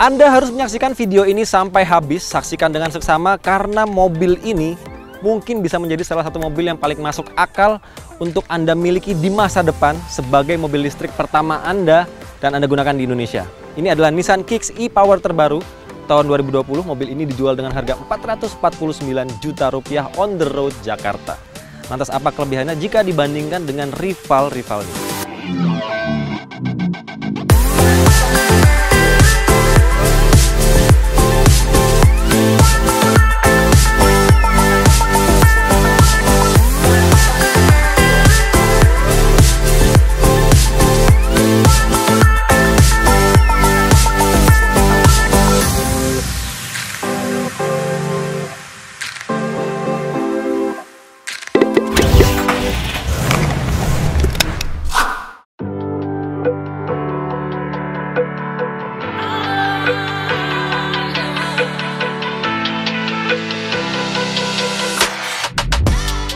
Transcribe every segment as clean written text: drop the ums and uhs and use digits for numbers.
Anda harus menyaksikan video ini sampai habis, saksikan dengan seksama karena mobil ini mungkin bisa menjadi salah satu mobil yang paling masuk akal untuk Anda miliki di masa depan sebagai mobil listrik pertama Anda dan Anda gunakan di Indonesia. Ini adalah Nissan Kicks e-Power terbaru tahun 2020. Mobil ini dijual dengan harga 449 juta rupiah on the road Jakarta. Lantas apa kelebihannya jika dibandingkan dengan rival-rivalnya?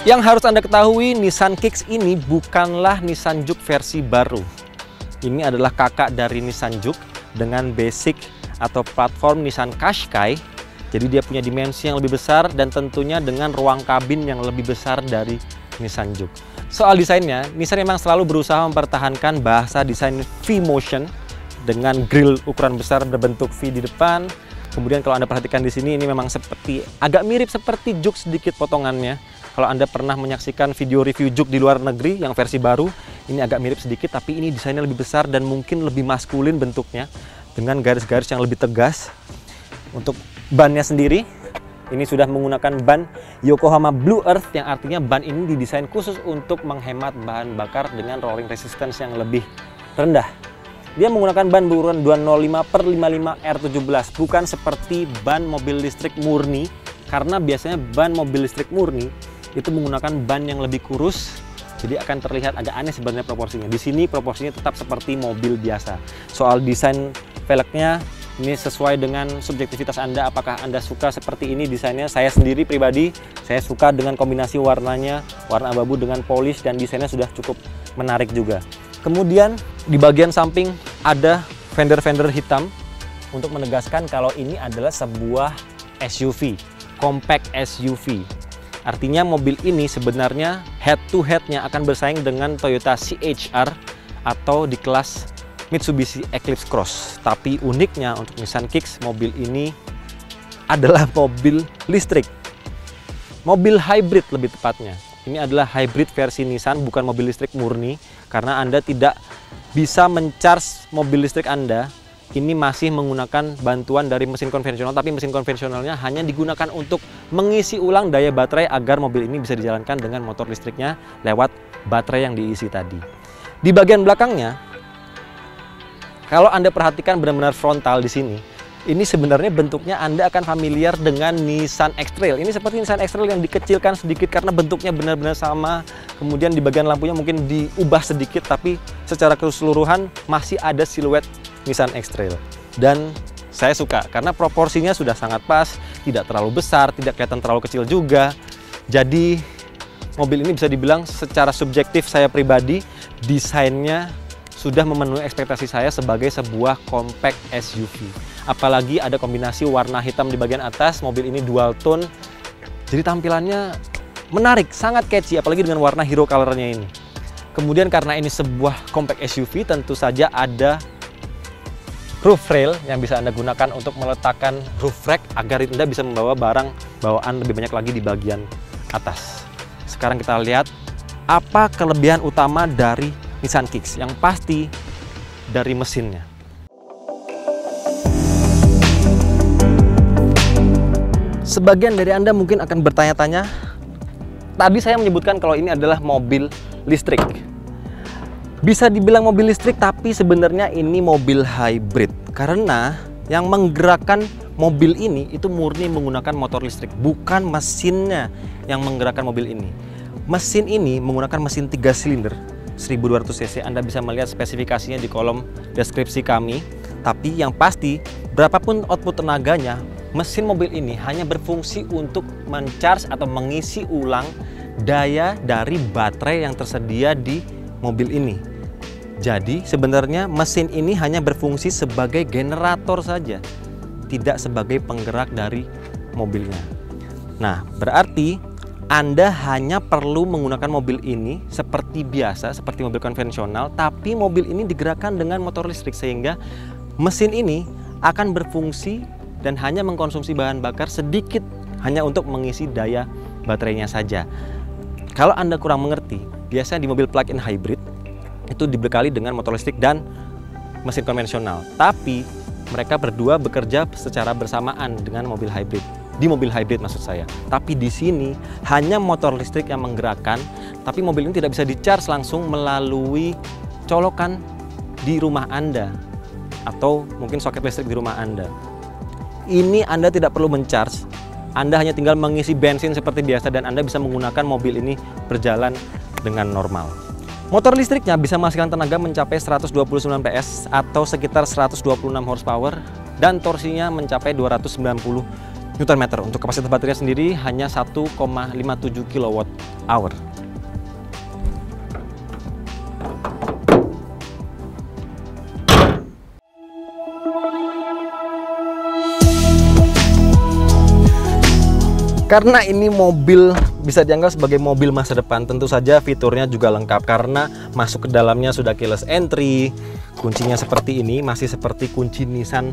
Yang harus Anda ketahui, Nissan Kicks ini bukanlah Nissan Juke versi baru. Ini adalah kakak dari Nissan Juke dengan basic atau platform Nissan Qashqai. Jadi dia punya dimensi yang lebih besar dan tentunya dengan ruang kabin yang lebih besar dari Nissan Juke. Soal desainnya, Nissan memang selalu berusaha mempertahankan bahasa desain V-Motion dengan grill ukuran besar berbentuk V di depan. Kemudian kalau Anda perhatikan di sini, ini memang agak mirip seperti Juke sedikit potongannya. Kalau Anda pernah menyaksikan video review Juke di luar negeri yang versi baru, ini agak mirip sedikit, tapi ini desainnya lebih besar dan mungkin lebih maskulin bentuknya dengan garis-garis yang lebih tegas. Untuk bannya sendiri, ini sudah menggunakan ban Yokohama Blue Earth, yang artinya ban ini didesain khusus untuk menghemat bahan bakar dengan rolling resistance yang lebih rendah. Dia menggunakan ban berukuran 205/55 R17, bukan seperti ban mobil listrik murni, karena biasanya ban mobil listrik murni itu menggunakan ban yang lebih kurus, jadi akan terlihat agak aneh sebenarnya proporsinya. Di sini proporsinya tetap seperti mobil biasa. Soal desain velgnya, ini sesuai dengan subjektivitas Anda. Apakah Anda suka seperti ini desainnya? Saya sendiri pribadi, saya suka dengan kombinasi warnanya, warna abu-abu dengan polish, dan desainnya sudah cukup menarik juga. Kemudian di bagian samping ada fender-fender hitam untuk menegaskan kalau ini adalah sebuah SUV, compact SUV. Artinya mobil ini sebenarnya head-to-headnya akan bersaing dengan Toyota CHR atau di kelas Mitsubishi Eclipse Cross. Tapi uniknya untuk Nissan Kicks, mobil ini adalah mobil listrik. Mobil hybrid lebih tepatnya. Ini adalah hybrid versi Nissan, bukan mobil listrik murni. Karena Anda tidak bisa men-charge mobil listrik Anda, ini masih menggunakan bantuan dari mesin konvensional, tapi mesin konvensionalnya hanya digunakan untuk mengisi ulang daya baterai agar mobil ini bisa dijalankan dengan motor listriknya lewat baterai yang diisi tadi. Di bagian belakangnya, kalau Anda perhatikan benar-benar frontal di sini, ini sebenarnya bentuknya Anda akan familiar dengan Nissan X-Trail. Ini seperti Nissan X-Trail yang dikecilkan sedikit karena bentuknya benar-benar sama. Kemudian di bagian lampunya mungkin diubah sedikit, tapi secara keseluruhan masih ada siluet Nissan X-Trail. Dan saya suka karena proporsinya sudah sangat pas, tidak terlalu besar, tidak kelihatan terlalu kecil juga. Jadi mobil ini bisa dibilang secara subjektif saya pribadi, desainnya sudah memenuhi ekspektasi saya sebagai sebuah compact SUV. Apalagi ada kombinasi warna hitam di bagian atas, mobil ini dual tone. Jadi tampilannya menarik, sangat catchy, apalagi dengan warna hero colornya ini. Kemudian karena ini sebuah compact SUV, tentu saja ada roof rail yang bisa Anda gunakan untuk meletakkan roof rack agar Anda bisa membawa barang bawaan lebih banyak lagi di bagian atas. Sekarang kita lihat apa kelebihan utama dari Nissan Kicks. Yang pasti dari mesinnya. Sebagian dari Anda mungkin akan bertanya-tanya, tadi saya menyebutkan kalau ini adalah mobil listrik. Bisa dibilang mobil listrik, tapi sebenarnya ini mobil hybrid. Karena yang menggerakkan mobil ini itu murni menggunakan motor listrik, bukan mesinnya yang menggerakkan mobil ini. Mesin ini menggunakan mesin 3 silinder 1200 cc. Anda bisa melihat spesifikasinya di kolom deskripsi kami. Tapi yang pasti, berapapun output tenaganya, mesin mobil ini hanya berfungsi untuk men-charge atau mengisi ulang daya dari baterai yang tersedia di mobil ini. Jadi sebenarnya mesin ini hanya berfungsi sebagai generator saja, tidak sebagai penggerak dari mobilnya. Nah, berarti Anda hanya perlu menggunakan mobil ini seperti biasa, seperti mobil konvensional, tapi mobil ini digerakkan dengan motor listrik sehingga mesin ini akan berfungsi dan hanya mengkonsumsi bahan bakar sedikit hanya untuk mengisi daya baterainya saja. Kalau Anda kurang mengerti, biasanya di mobil plug-in hybrid itu dibekali dengan motor listrik dan mesin konvensional. Tapi mereka berdua bekerja secara bersamaan dengan mobil hybrid. Di mobil hybrid maksud saya. Tapi di sini hanya motor listrik yang menggerakkan, tapi mobil ini tidak bisa di-charge langsung melalui colokan di rumah Anda atau mungkin soket listrik di rumah Anda. Ini Anda tidak perlu men-charge. Anda hanya tinggal mengisi bensin seperti biasa dan Anda bisa menggunakan mobil ini berjalan dengan normal. Motor listriknya bisa menghasilkan tenaga mencapai 129 PS atau sekitar 126 horsepower dan torsinya mencapai 290 Nm. Untuk kapasitas baterai sendiri hanya 1,57 kWh. Karena ini mobil bisa dianggap sebagai mobil masa depan, tentu saja fiturnya juga lengkap karena masuk ke dalamnya sudah keyless entry, kuncinya seperti ini, masih seperti kunci Nissan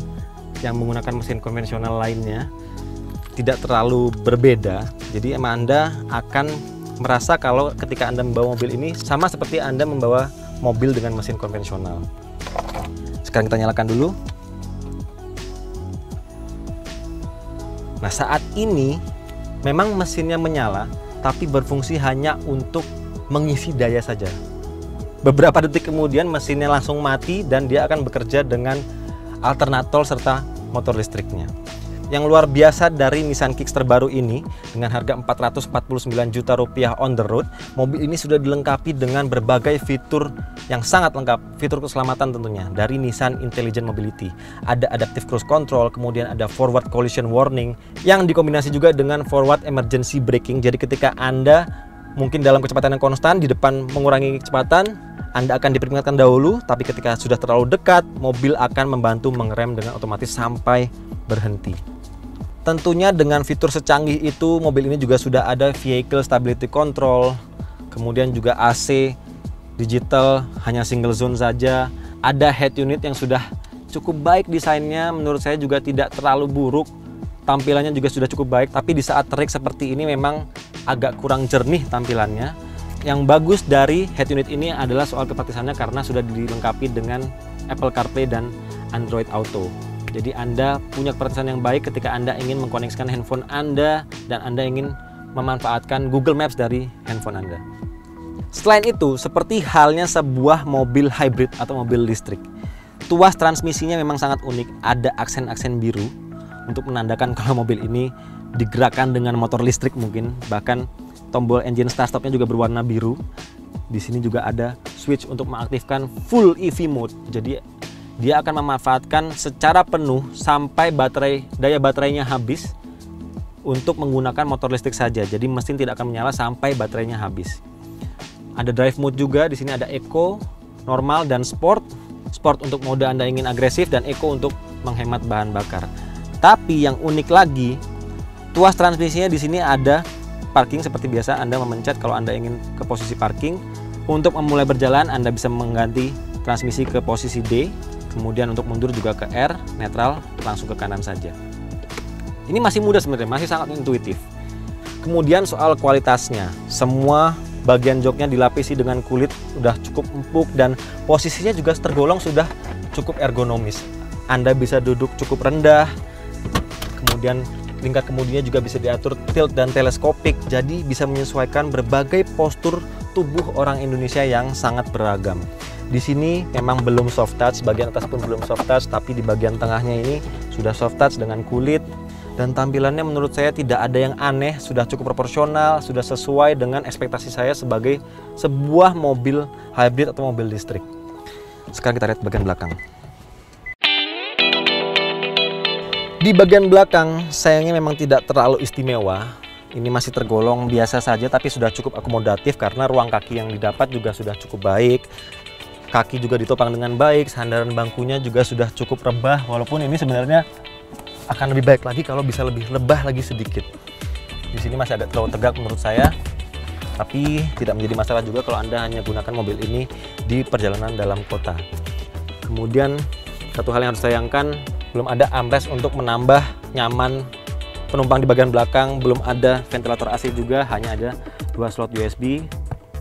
yang menggunakan mesin konvensional lainnya, tidak terlalu berbeda. Jadi emang Anda akan merasa kalau ketika Anda membawa mobil ini sama seperti Anda membawa mobil dengan mesin konvensional. Sekarang kita nyalakan dulu. Nah, saat ini memang mesinnya menyala, tapi berfungsi hanya untuk mengisi daya saja. Beberapa detik kemudian mesinnya langsung mati dan dia akan bekerja dengan alternator serta motor listriknya. Yang luar biasa dari Nissan Kicks terbaru ini, dengan harga 449 juta rupiah on the road, mobil ini sudah dilengkapi dengan berbagai fitur yang sangat lengkap. Fitur keselamatan tentunya dari Nissan Intelligent Mobility. Ada adaptive cruise control, kemudian ada forward collision warning yang dikombinasi juga dengan forward emergency braking. Jadi ketika Anda mungkin dalam kecepatan yang konstan di depan mengurangi kecepatan, Anda akan diperingatkan dahulu, tapi ketika sudah terlalu dekat, mobil akan membantu mengerem dengan otomatis sampai berhenti. Tentunya dengan fitur secanggih itu, mobil ini juga sudah ada vehicle stability control, kemudian juga AC digital hanya single zone saja, ada head unit yang sudah cukup baik desainnya, menurut saya juga tidak terlalu buruk, tampilannya juga sudah cukup baik, tapi di saat terik seperti ini memang agak kurang jernih tampilannya. Yang bagus dari head unit ini adalah soal kepraktisannya karena sudah dilengkapi dengan Apple CarPlay dan Android Auto. Jadi Anda punya kepercayaan yang baik ketika Anda ingin mengkoneksikan handphone Anda dan Anda ingin memanfaatkan Google Maps dari handphone Anda. Selain itu, seperti halnya sebuah mobil hybrid atau mobil listrik, tuas transmisinya memang sangat unik. Ada aksen-aksen biru untuk menandakan kalau mobil ini digerakkan dengan motor listrik mungkin. Bahkan tombol engine start-stopnya juga berwarna biru. Di sini juga ada switch untuk mengaktifkan full EV mode. Jadi dia akan memanfaatkan secara penuh sampai daya baterainya habis untuk menggunakan motor listrik saja. Jadi mesin tidak akan menyala sampai baterainya habis. Ada drive mode juga, di sini ada eco, normal dan sport. Sport untuk mode Anda ingin agresif dan eco untuk menghemat bahan bakar. Tapi yang unik lagi, tuas transmisinya di sini ada parking seperti biasa. Anda memencet kalau Anda ingin ke posisi parking. Untuk memulai berjalan Anda bisa mengganti transmisi ke posisi D. Kemudian untuk mundur juga ke R, netral, langsung ke kanan saja. Ini masih mudah sebenarnya, masih sangat intuitif. Kemudian soal kualitasnya, semua bagian joknya dilapisi dengan kulit, udah cukup empuk dan posisinya juga tergolong sudah cukup ergonomis. Anda bisa duduk cukup rendah, kemudian tingkat kemudinya juga bisa diatur tilt dan teleskopik, jadi bisa menyesuaikan berbagai postur tubuh orang Indonesia yang sangat beragam. Di sini memang belum soft touch, bagian atas pun belum soft touch, tapi di bagian tengahnya ini sudah soft touch dengan kulit. Dan tampilannya menurut saya tidak ada yang aneh, sudah cukup proporsional, sudah sesuai dengan ekspektasi saya sebagai sebuah mobil hybrid atau mobil listrik. Sekarang kita lihat bagian belakang. Di bagian belakang sayangnya memang tidak terlalu istimewa. Ini masih tergolong biasa saja, tapi sudah cukup akomodatif karena ruang kaki yang didapat juga sudah cukup baik. kaki juga ditopang dengan baik, sandaran bangkunya juga sudah cukup rebah, walaupun ini sebenarnya akan lebih baik lagi kalau bisa lebih rebah lagi sedikit. Di sini masih agak terlalu tegak menurut saya, tapi tidak menjadi masalah juga kalau Anda hanya gunakan mobil ini di perjalanan dalam kota. Kemudian satu hal yang harus disayangkan, belum ada armrest untuk menambah nyaman penumpang di bagian belakang, belum ada ventilator AC juga, hanya ada 2 slot USB.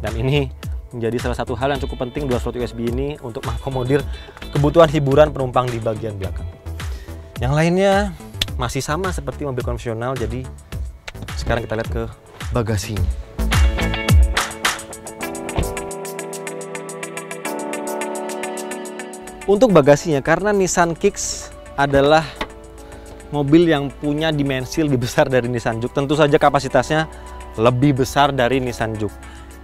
Dan ini menjadi salah satu hal yang cukup penting, 2 slot USB ini untuk mengakomodir kebutuhan hiburan penumpang di bagian belakang. Yang lainnya masih sama seperti mobil konvensional, jadi sekarang kita lihat ke bagasinya. Untuk bagasinya, karena Nissan Kicks adalah mobil yang punya dimensi lebih besar dari Nissan Juke, tentu saja kapasitasnya lebih besar dari Nissan Juke.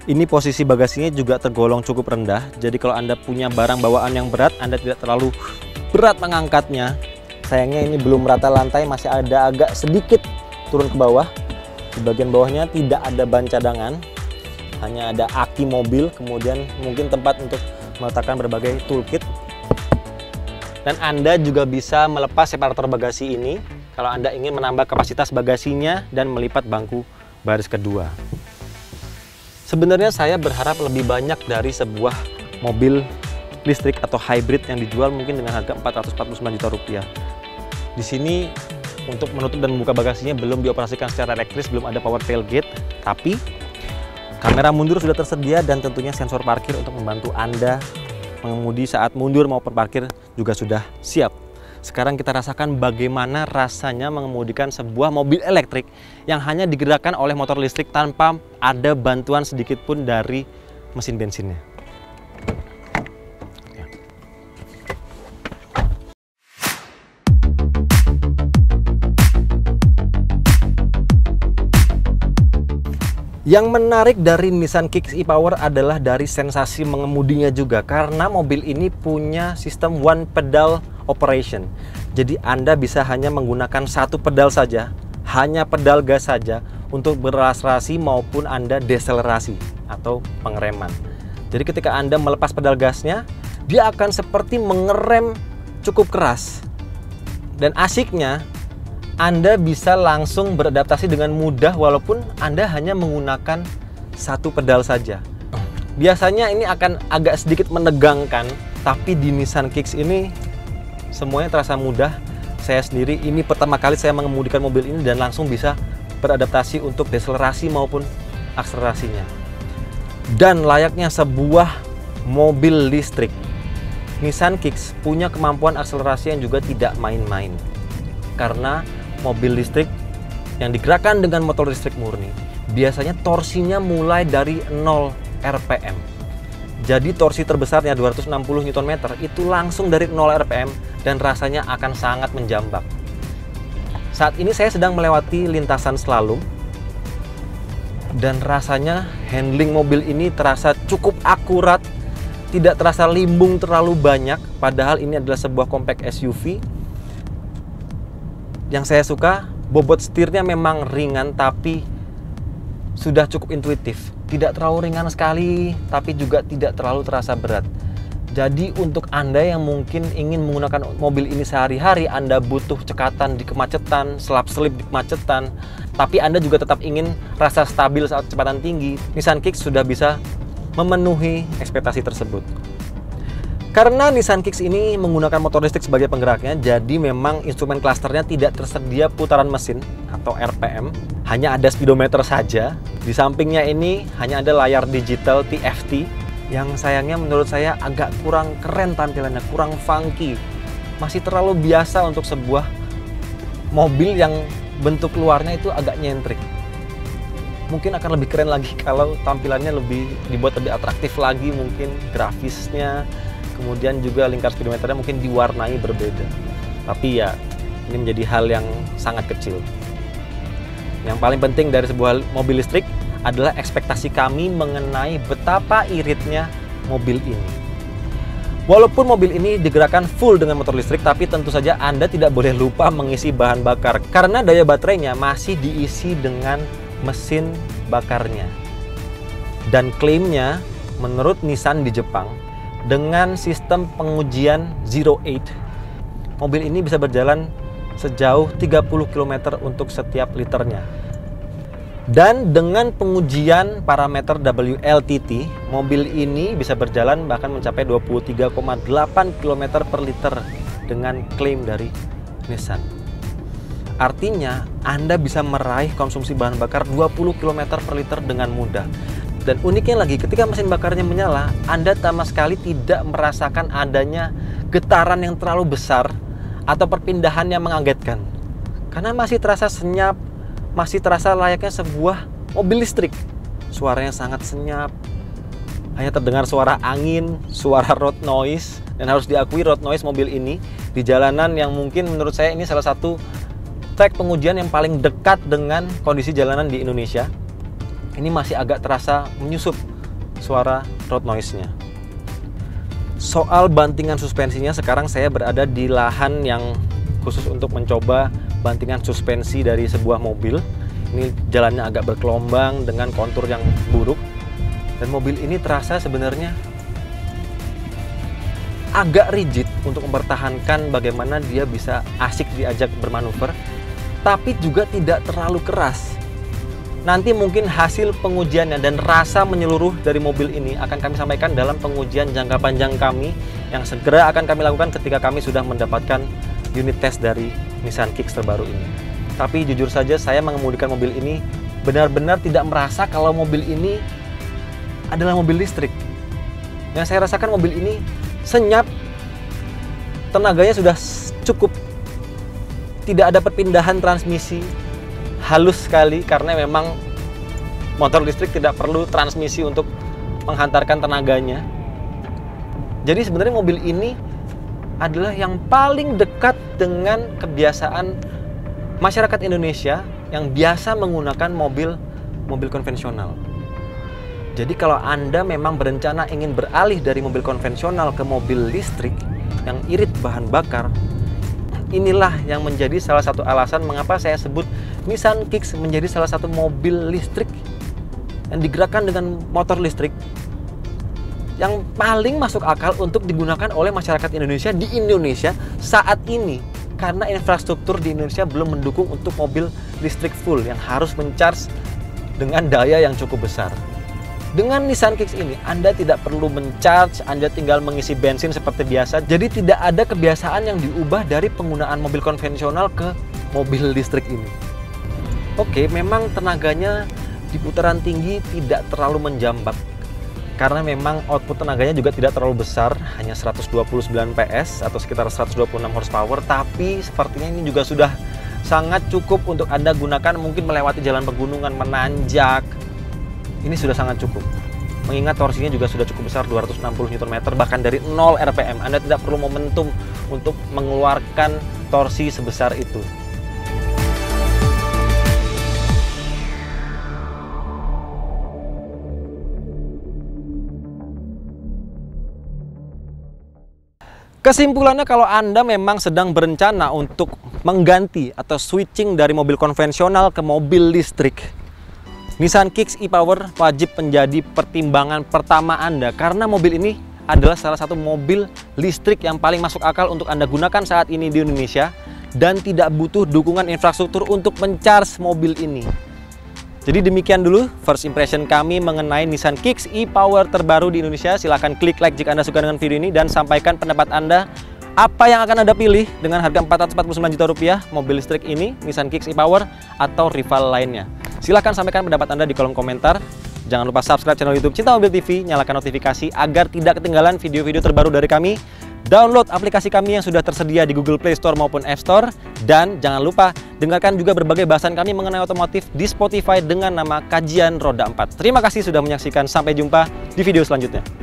Ini posisi bagasinya juga tergolong cukup rendah, jadi kalau Anda punya barang bawaan yang berat, Anda tidak terlalu berat mengangkatnya. Sayangnya ini belum rata lantai, masih ada agak sedikit turun ke bawah. Di bagian bawahnya tidak ada ban cadangan, hanya ada aki mobil, kemudian mungkin tempat untuk meletakkan berbagai toolkit. Dan Anda juga bisa melepas separator bagasi ini kalau Anda ingin menambah kapasitas bagasinya dan melipat bangku baris kedua. Sebenarnya saya berharap lebih banyak dari sebuah mobil listrik atau hybrid yang dijual mungkin dengan harga 449 juta rupiah. Di sini untuk menutup dan membuka bagasinya belum dioperasikan secara elektris, belum ada power tailgate, tapi kamera mundur sudah tersedia dan tentunya sensor parkir untuk membantu Anda mengemudi saat mundur maupun parkir juga sudah siap. Sekarang kita rasakan bagaimana rasanya mengemudikan sebuah mobil elektrik yang hanya digerakkan oleh motor listrik tanpa ada bantuan sedikit pun dari mesin bensinnya. Yang menarik dari Nissan Kicks e-Power adalah dari sensasi mengemudinya juga, karena mobil ini punya sistem one pedal operation. Jadi Anda bisa hanya menggunakan satu pedal saja, hanya pedal gas saja untuk berakselerasi maupun Anda deselerasi atau pengereman. Jadi ketika Anda melepas pedal gasnya, dia akan seperti mengerem cukup keras. Dan asiknya, Anda bisa langsung beradaptasi dengan mudah walaupun Anda hanya menggunakan satu pedal saja. Biasanya ini akan agak sedikit menegangkan, tapi di Nissan Kicks ini semuanya terasa mudah. Saya sendiri ini pertama kali saya mengemudikan mobil ini dan langsung bisa beradaptasi untuk deselerasi maupun akselerasinya. Dan layaknya sebuah mobil listrik, Nissan Kicks punya kemampuan akselerasi yang juga tidak main-main. Karena mobil listrik yang digerakkan dengan motor listrik murni, biasanya torsinya mulai dari 0 rpm. Jadi torsi terbesarnya 260 Nm itu langsung dari 0 rpm dan rasanya akan sangat menjambak. Saat ini saya sedang melewati lintasan slalom dan rasanya handling mobil ini terasa cukup akurat, tidak terasa limbung terlalu banyak, padahal ini adalah sebuah compact SUV. Yang saya suka, bobot setirnya memang ringan tapi sudah cukup intuitif. Tidak terlalu ringan sekali, tapi juga tidak terlalu terasa berat. Jadi untuk Anda yang mungkin ingin menggunakan mobil ini sehari-hari, Anda butuh cekatan di kemacetan, selap-selip di kemacetan, tapi Anda juga tetap ingin rasa stabil saat kecepatan tinggi, Nissan Kicks sudah bisa memenuhi ekspektasi tersebut. Karena Nissan Kicks ini menggunakan motor listrik sebagai penggeraknya, jadi memang instrumen klasternya tidak tersedia putaran mesin atau RPM, hanya ada speedometer saja. Di sampingnya ini hanya ada layar digital TFT, yang sayangnya menurut saya agak kurang keren tampilannya, kurang funky. Masih terlalu biasa untuk sebuah mobil yang bentuk luarnya itu agak nyentrik. Mungkin akan lebih keren lagi kalau tampilannya dibuat lebih atraktif lagi, mungkin grafisnya. Kemudian juga lingkar speedometernya mungkin diwarnai berbeda. Tapi ya, ini menjadi hal yang sangat kecil. Yang paling penting dari sebuah mobil listrik adalah ekspektasi kami mengenai betapa iritnya mobil ini. Walaupun mobil ini digerakkan full dengan motor listrik, tapi tentu saja Anda tidak boleh lupa mengisi bahan bakar. Karena daya baterainya masih diisi dengan mesin bakarnya. Dan klaimnya, menurut Nissan di Jepang, Dengan sistem pengujian Zero Eight, mobil ini bisa berjalan sejauh 30 km untuk setiap liternya. Dan dengan pengujian parameter WLTT, mobil ini bisa berjalan bahkan mencapai 23,8 km per liter dengan klaim dari Nissan. Artinya, Anda bisa meraih konsumsi bahan bakar 20 km per liter dengan mudah. Dan uniknya lagi, ketika mesin bakarnya menyala, Anda sama sekali tidak merasakan adanya getaran yang terlalu besar atau perpindahan yang mengagetkan. Karena masih terasa senyap, masih terasa layaknya sebuah mobil listrik. Suaranya sangat senyap, hanya terdengar suara angin, suara road noise. Dan harus diakui road noise mobil ini di jalanan yang mungkin menurut saya ini salah satu trek pengujian yang paling dekat dengan kondisi jalanan di Indonesia. Ini masih agak terasa menyusup suara road noise-nya. Soal bantingan suspensinya, sekarang saya berada di lahan yang khusus untuk mencoba bantingan suspensi dari sebuah mobil. Ini jalannya agak bergelombang dengan kontur yang buruk. Dan mobil ini terasa sebenarnya agak rigid untuk mempertahankan bagaimana dia bisa asik diajak bermanuver, tapi juga tidak terlalu keras. Nanti mungkin hasil pengujiannya dan rasa menyeluruh dari mobil ini akan kami sampaikan dalam pengujian jangka panjang kami yang segera akan kami lakukan ketika kami sudah mendapatkan unit test dari Nissan Kicks terbaru ini. Tapi jujur saja saya mengemudikan mobil ini benar-benar tidak merasa kalau mobil ini adalah mobil listrik. Yang saya rasakan mobil ini senyap, tenaganya sudah cukup, tidak ada perpindahan transmisi, halus sekali karena memang motor listrik tidak perlu transmisi untuk menghantarkan tenaganya. Jadi sebenarnya mobil ini adalah yang paling dekat dengan kebiasaan masyarakat Indonesia yang biasa menggunakan mobil konvensional. Jadi kalau Anda memang berencana ingin beralih dari mobil konvensional ke mobil listrik yang irit bahan bakar, inilah yang menjadi salah satu alasan mengapa saya sebut Nissan Kicks menjadi salah satu mobil listrik yang digerakkan dengan motor listrik yang paling masuk akal untuk digunakan oleh masyarakat Indonesia di Indonesia saat ini. Karena infrastruktur di Indonesia belum mendukung untuk mobil listrik full yang harus mencharge dengan daya yang cukup besar. Dengan Nissan Kicks ini, Anda tidak perlu mencharge, Anda tinggal mengisi bensin seperti biasa. Jadi tidak ada kebiasaan yang diubah dari penggunaan mobil konvensional ke mobil listrik ini. Oke, memang tenaganya di putaran tinggi tidak terlalu menjambak. Karena memang output tenaganya juga tidak terlalu besar, hanya 129 PS atau sekitar 126 horsepower. Tapi sepertinya ini juga sudah sangat cukup untuk Anda gunakan mungkin melewati jalan pegunungan, menanjak. Ini sudah sangat cukup. Mengingat torsinya juga sudah cukup besar, 260 Nm, bahkan dari 0 RPM. Anda tidak perlu momentum untuk mengeluarkan torsi sebesar itu. Kesimpulannya, kalau Anda memang sedang berencana untuk mengganti atau switching dari mobil konvensional ke mobil listrik, Nissan Kicks e-Power wajib menjadi pertimbangan pertama Anda karena mobil ini adalah salah satu mobil listrik yang paling masuk akal untuk Anda gunakan saat ini di Indonesia dan tidak butuh dukungan infrastruktur untuk mencharge mobil ini. Jadi demikian dulu first impression kami mengenai Nissan Kicks e-Power terbaru di Indonesia. Silahkan klik like jika Anda suka dengan video ini dan sampaikan pendapat Anda. Apa yang akan Anda pilih dengan harga 449 juta rupiah, mobil listrik ini, Nissan Kicks e-Power, atau rival lainnya? Silahkan sampaikan pendapat Anda di kolom komentar. Jangan lupa subscribe channel YouTube Cinta Mobil TV, nyalakan notifikasi agar tidak ketinggalan video-video terbaru dari kami. Download aplikasi kami yang sudah tersedia di Google Play Store maupun App Store. Dan jangan lupa dengarkan juga berbagai bahasan kami mengenai otomotif di Spotify dengan nama Kajian Roda 4. Terima kasih sudah menyaksikan, sampai jumpa di video selanjutnya.